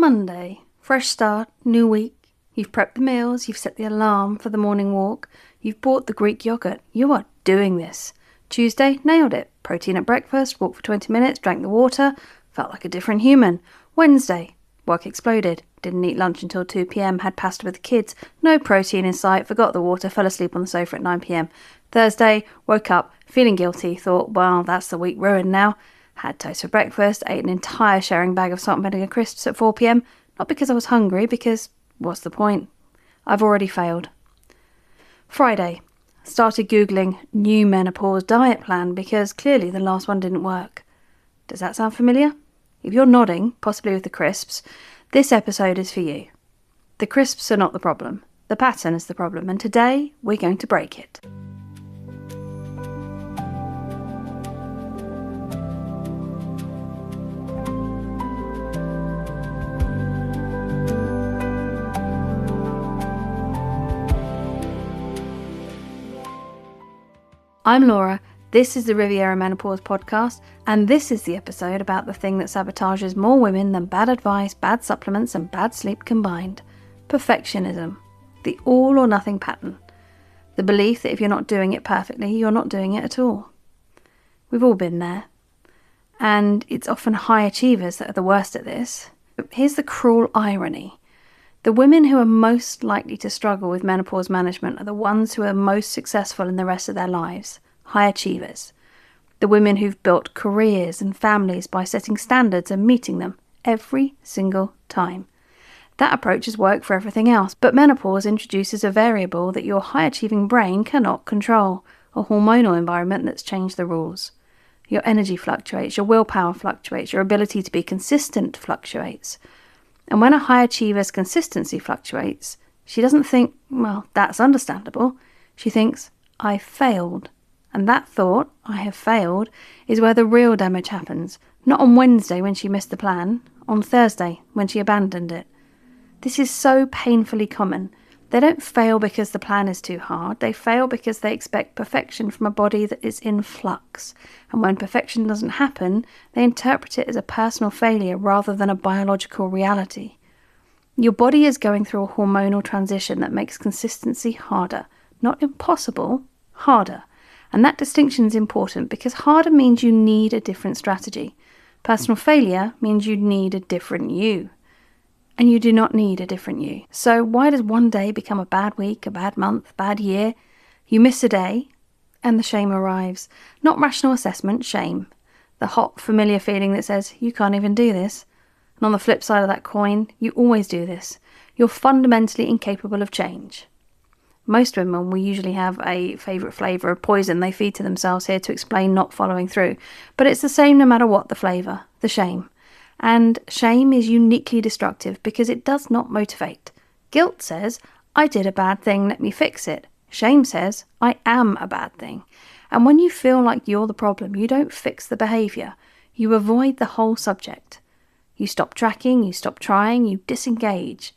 Monday, fresh start, new week. You've prepped the meals, you've set the alarm for the morning walk, you've bought the Greek yogurt. You are doing this. Tuesday, nailed it. Protein at breakfast, walked for 20 minutes, drank the water, felt like a different human. Wednesday, work exploded. Didn't eat lunch until 2 p.m, had pasta with the kids, no protein in sight, forgot the water, fell asleep on the sofa at 9 p.m. Thursday, woke up, feeling guilty, thought, well, that's the week ruined now. Had toast for breakfast, ate an entire sharing bag of salt and vinegar crisps at 4 p.m, not because I was hungry, because what's the point? I've already failed. Friday, started Googling new menopause diet plan because clearly the last one didn't work. Does that sound familiar? If you're nodding, possibly with the crisps, this episode is for you. The crisps are not the problem. The pattern is the problem, and today we're going to break it. I'm Laura, this is the Riviera Menopause podcast, and this is the episode about the thing that sabotages more women than bad advice, bad supplements and bad sleep combined. Perfectionism. The all or nothing pattern. The belief that if you're not doing it perfectly, you're not doing it at all. We've all been there. And it's often high achievers that are the worst at this. Here's the cruel irony. The women who are most likely to struggle with menopause management are the ones who are most successful in the rest of their lives, high achievers. The women who've built careers and families by setting standards and meeting them every single time. That approach has worked for everything else, but menopause introduces a variable that your high-achieving brain cannot control, a hormonal environment that's changed the rules. Your energy fluctuates, your willpower fluctuates, your ability to be consistent fluctuates. And when a high achiever's consistency fluctuates, she doesn't think, well, that's understandable. She thinks, I failed. And that thought, I have failed, is where the real damage happens. Not on Wednesday when she missed the plan, on Thursday when she abandoned it. This is so painfully common. They don't fail because the plan is too hard. They fail because they expect perfection from a body that is in flux. And when perfection doesn't happen, they interpret it as a personal failure rather than a biological reality. Your body is going through a hormonal transition that makes consistency harder. Not impossible, harder. And that distinction is important because harder means you need a different strategy. Personal failure means you need a different you. And you do not need a different you. So why does one day become a bad week, a bad month, bad year? You miss a day, and the shame arrives. Not rational assessment, shame. The hot, familiar feeling that says, you can't even do this. And on the flip side of that coin, you always do this. You're fundamentally incapable of change. Most women will usually have a favourite flavour of poison they feed to themselves here to explain not following through. But it's the same no matter what the flavour, the shame. And shame is uniquely destructive because it does not motivate. Guilt says, I did a bad thing, let me fix it. Shame says, I am a bad thing. And when you feel like you're the problem, you don't fix the behaviour. You avoid the whole subject. You stop tracking, you stop trying, you disengage.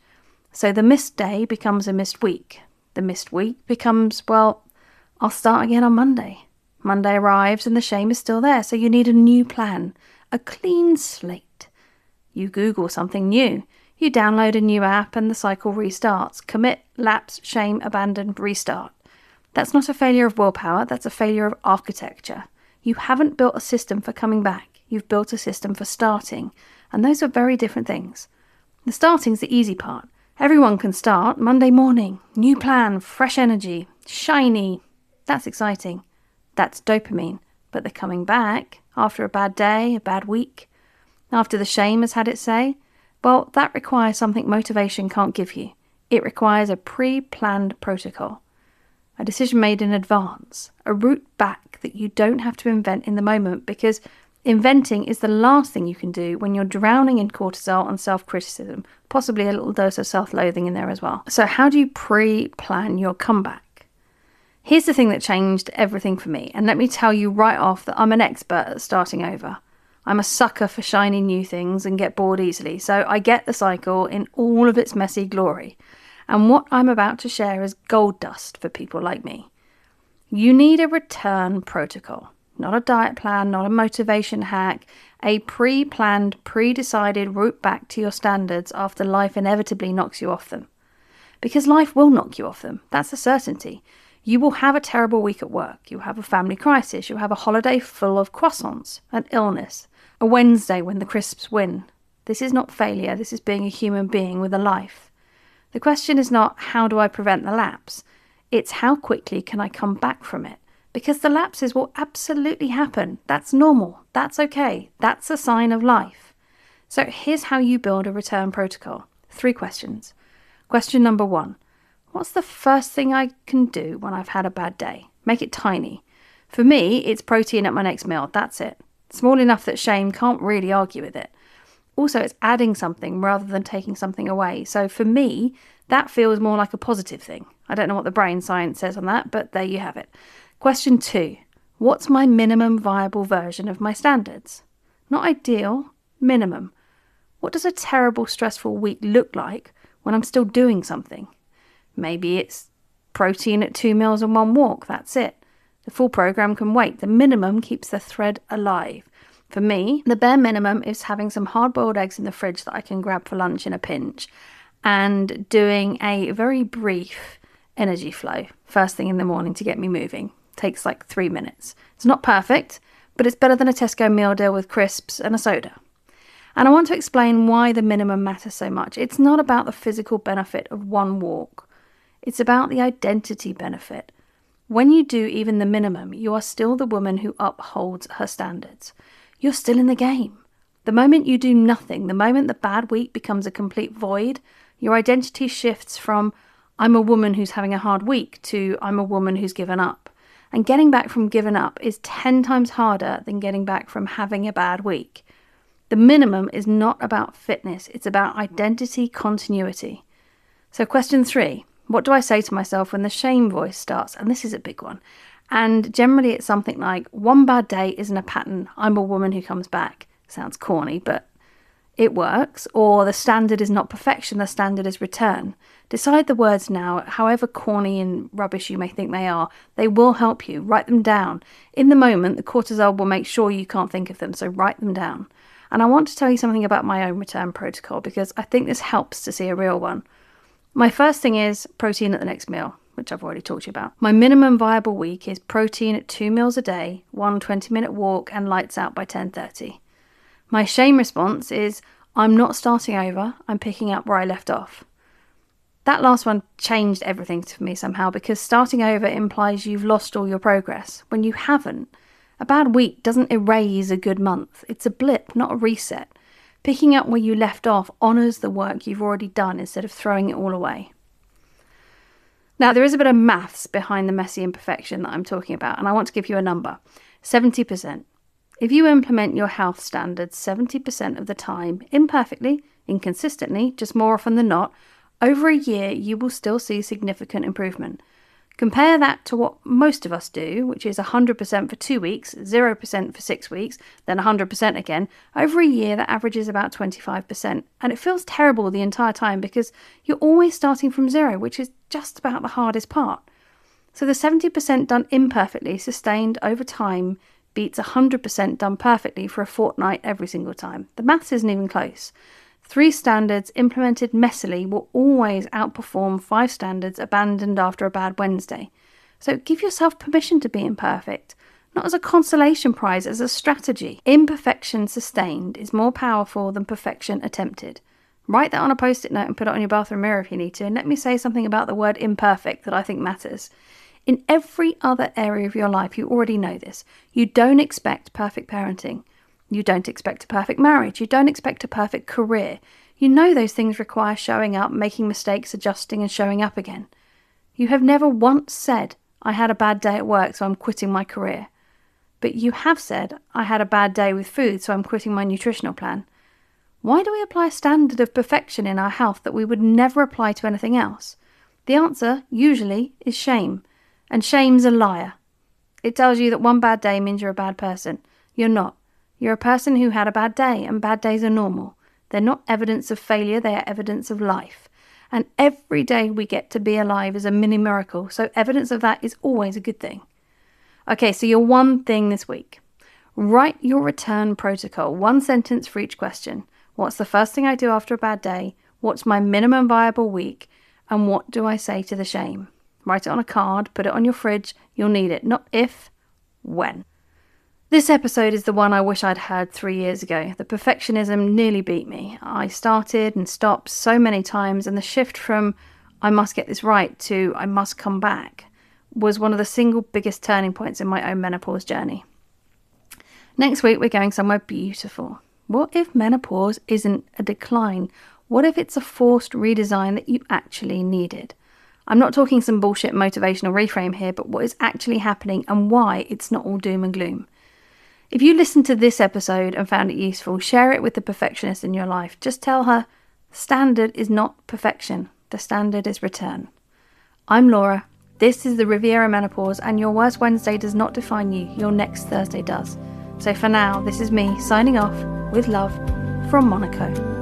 So the missed day becomes a missed week. The missed week becomes, well, I'll start again on Monday. Monday arrives and the shame is still there, so you need a new plan, a clean slate. You Google something new. You download a new app and the cycle restarts. Commit, lapse, shame, abandon, restart. That's not a failure of willpower, that's a failure of architecture. You haven't built a system for coming back. You've built a system for starting. And those are very different things. The starting's the easy part. Everyone can start Monday morning. New plan, fresh energy, shiny. That's exciting. That's dopamine. But the coming back, after a bad day, a bad week, after the shame has had its say, well, that requires something motivation can't give you. It requires a pre-planned protocol, a decision made in advance, a route back that you don't have to invent in the moment because inventing is the last thing you can do when you're drowning in cortisol and self-criticism, possibly a little dose of self-loathing in there as well. So how do you pre-plan your comeback? Here's the thing that changed everything for me, and let me tell you right off that I'm an expert at starting over. I'm a sucker for shiny new things and get bored easily, so I get the cycle in all of its messy glory. And what I'm about to share is gold dust for people like me. You need a return protocol. Not a diet plan, not a motivation hack, a pre-planned, pre-decided route back to your standards after life inevitably knocks you off them. Because life will knock you off them. That's a certainty. You will have a terrible week at work. You'll have a family crisis. You'll have a holiday full of croissants, an illness, a Wednesday when the crisps win. This is not failure. This is being a human being with a life. The question is not, how do I prevent the lapse? It's how quickly can I come back from it? Because the lapses will absolutely happen. That's normal. That's okay. That's a sign of life. So here's how you build a return protocol. 3 questions. Question number 1. What's the first thing I can do when I've had a bad day? Make it tiny. For me, it's protein at my next meal. That's it. Small enough that shame can't really argue with it. Also, it's adding something rather than taking something away. So for me, that feels more like a positive thing. I don't know what the brain science says on that, but there you have it. Question 2. What's my minimum viable version of my standards? Not ideal, minimum. What does a terrible, stressful week look like when I'm still doing something? Maybe it's protein at 2 meals and 1 walk. That's it. The full program can wait. The minimum keeps the thread alive. For me, the bare minimum is having some hard-boiled eggs in the fridge that I can grab for lunch in a pinch and doing a very brief energy flow first thing in the morning to get me moving. Takes like 3 minutes. It's not perfect, but it's better than a Tesco meal deal with crisps and a soda. And I want to explain why the minimum matters so much. It's not about the physical benefit of 1 walk. It's about the identity benefit. When you do even the minimum, you are still the woman who upholds her standards. You're still in the game. The moment you do nothing, the moment the bad week becomes a complete void, your identity shifts from I'm a woman who's having a hard week to I'm a woman who's given up. And getting back from given up is 10 times harder than getting back from having a bad week. The minimum is not about fitness, it's about identity continuity. So question 3, what do I say to myself when the shame voice starts? And this is a big one. And generally it's something like, 1 bad day isn't a pattern, I'm a woman who comes back. Sounds corny, but it works. Or the standard is not perfection, the standard is return. Decide the words now, however corny and rubbish you may think they are. They will help you. Write them down. In the moment, the cortisol will make sure you can't think of them, so write them down. And I want to tell you something about my own return protocol because I think this helps to see a real one. My first thing is protein at the next meal, which I've already talked to you about. My minimum viable week is protein at 2 meals a day, 1 20-minute walk, and lights out by 10:30. My shame response is, I'm not starting over, I'm picking up where I left off. That last one changed everything for me somehow because starting over implies you've lost all your progress, when you haven't. A bad week doesn't erase a good month. It's a blip, not a reset. Picking up where you left off honours the work you've already done instead of throwing it all away. Now, there is a bit of maths behind the messy imperfection that I'm talking about, and I want to give you a number. 70%. If you implement your health standards 70% of the time, imperfectly, inconsistently, just more often than not, over a year you will still see significant improvement. Compare that to what most of us do, which is 100% for 2 weeks, 0% for 6 weeks, then 100% again. Over a year, that averages about 25%. And it feels terrible the entire time because you're always starting from 0, which is just about the hardest part. So the 70% done imperfectly, sustained over time, beats 100% done perfectly for a fortnight every single time. The maths isn't even close. 3 standards implemented messily will always outperform 5 standards abandoned after a bad Wednesday. So give yourself permission to be imperfect, not as a consolation prize, as a strategy. Imperfection sustained is more powerful than perfection attempted. Write that on a post-it note and put it on your bathroom mirror if you need to, and let me say something about the word imperfect that I think matters. In every other area of your life, you already know this. You don't expect perfect parenting. You don't expect a perfect marriage. You don't expect a perfect career. You know those things require showing up, making mistakes, adjusting and showing up again. You have never once said, I had a bad day at work, so I'm quitting my career. But you have said, I had a bad day with food, so I'm quitting my nutritional plan. Why do we apply a standard of perfection in our health that we would never apply to anything else? The answer, usually, is shame. And shame's a liar. It tells you that 1 bad day means you're a bad person. You're not. You're a person who had a bad day, and bad days are normal. They're not evidence of failure, they are evidence of life. And every day we get to be alive is a mini miracle, so evidence of that is always a good thing. Okay, so your one thing this week. Write your return protocol, 1 sentence for each question. What's the first thing I do after a bad day? What's my minimum viable week? And what do I say to the shame? Write it on a card, put it on your fridge. You'll need it, not if, when. This episode is the one I wish I'd heard 3 years ago. The perfectionism nearly beat me. I started and stopped so many times, and the shift from I must get this right to I must come back was one of the single biggest turning points in my own menopause journey. Next week, we're going somewhere beautiful. What if menopause isn't a decline? What if it's a forced redesign that you actually needed? I'm not talking some bullshit motivational reframe here, but what is actually happening and why it's not all doom and gloom. If you listened to this episode and found it useful, share it with the perfectionist in your life. Just tell her, the standard is not perfection. The standard is return. I'm Laura. This is the Riviera Menopause, and your worst Wednesday does not define you. Your next Thursday does. So for now, this is me signing off with love from Monaco.